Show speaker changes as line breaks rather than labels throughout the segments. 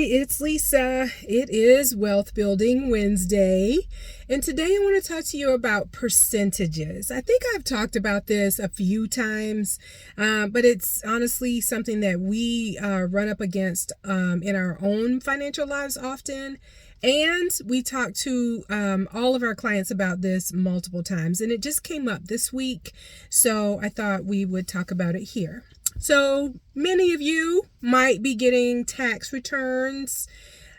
it's Lisa. It is Wealth Building Wednesday, and today I want to talk to you about percentages. I think I've talked about this a few times, but it's honestly something that we run up against in our own financial lives often, and we talk to all of our clients about this multiple times, and it just came up this week, so I thought we would talk about it here. So many of you might be getting tax returns.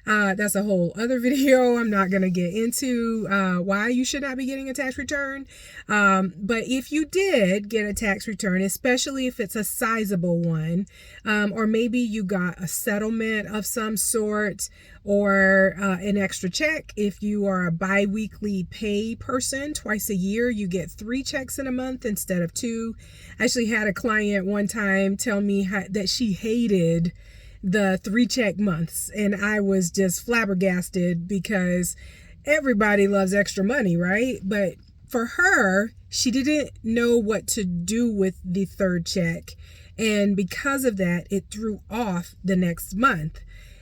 That's a whole other video. I'm not going to get into why you should not be getting a tax return. But if you did get a tax return, especially if it's a sizable one, or maybe you got a settlement of some sort, or an extra check. If you are a bi-weekly pay person, twice a year, you get 3 checks in a month instead of 2. I actually had a client one time tell me that she hated the 3 check months, and I was just flabbergasted because everybody loves extra money, right? But for her, she didn't know what to do with the 3rd check, and because of that, it threw off the next month.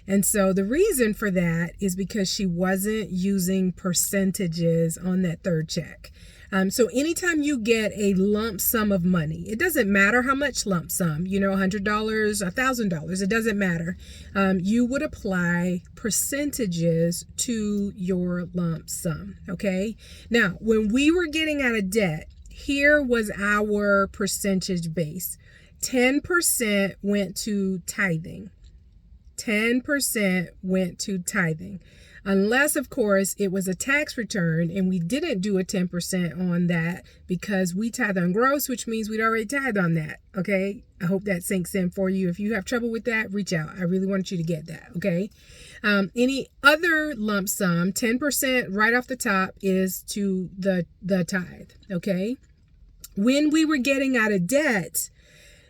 And so the reason for that is because she wasn't using percentages on that 3rd check. So anytime you get a lump sum of money, it doesn't matter how much lump sum, $100, $1,000, it doesn't matter. You would apply percentages to your lump sum, okay? Now, when we were getting out of debt, here was our percentage base. 10% went to tithing. 10% went to tithing. Unless, of course, it was a tax return and we didn't do a 10% on that because we tithe on gross, which means we'd already tithe on that, okay? I hope that sinks in for you. If you have trouble with that, reach out. I really want you to get that, okay? Any other lump sum, 10% right off the top is to the tithe, okay? When we were getting out of debt,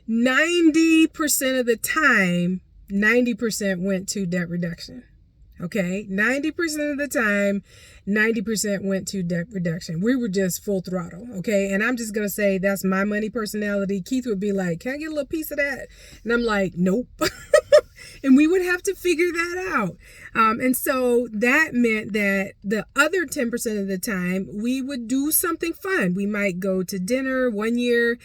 90% of the time, 90% went to debt reduction. Okay, 90% of the time, 90% went to debt reduction. We were just full throttle, okay? And I'm just going to say that's my money personality. Keith would be like, can I get a little piece of that? And I'm like, nope. And we would have to figure that out. And so that meant that the other 10% of the time, we would do something fun. We might go to dinner one year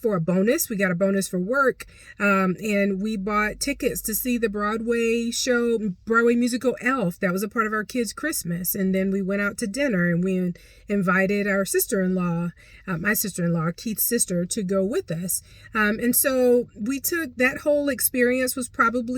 for a bonus. We got a bonus for work. And we bought tickets to see the Broadway musical Elf. That was a part of our kids' Christmas. And then we went out to dinner and we invited our sister-in-law, my sister-in-law, Keith's sister, to go with us. And so we took that whole experience was probably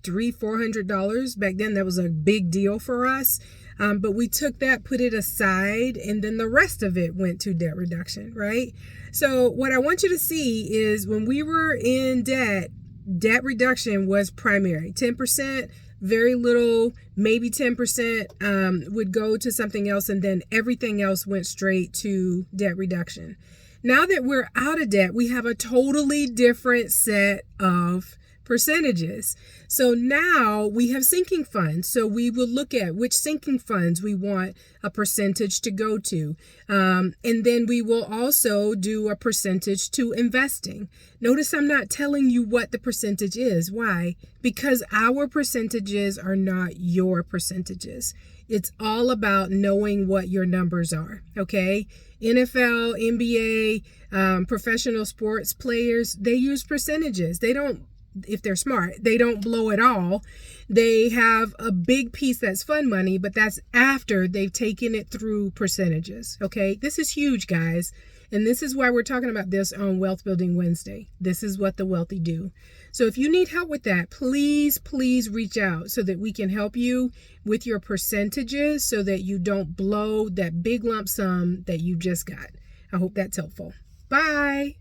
$300-$400 back then. That was a big deal for us. But we took that, put it aside, and then the rest of it went to debt reduction, right? So what I want you to see is when we were in debt, debt reduction was primary. 10%, very little, maybe 10% would go to something else, and then everything else went straight to debt reduction. Now that we're out of debt, we have a totally different set of percentages. So now we have sinking funds. So we will look at which sinking funds we want a percentage to go to. And then we will also do a percentage to investing. Notice I'm not telling you what the percentage is. Why? Because our percentages are not your percentages. It's all about knowing what your numbers are. Okay? NFL, NBA, professional sports players, they use percentages. They don't, if they're smart, they don't blow it all. They have a big piece that's fun money, but that's after they've taken it through percentages. Okay, this is huge, guys. And this is why we're talking about this on Wealth Building Wednesday. This is what the wealthy do. So if you need help with that, please reach out so that we can help you with your percentages so that you don't blow that big lump sum that you just got. I hope that's helpful. Bye.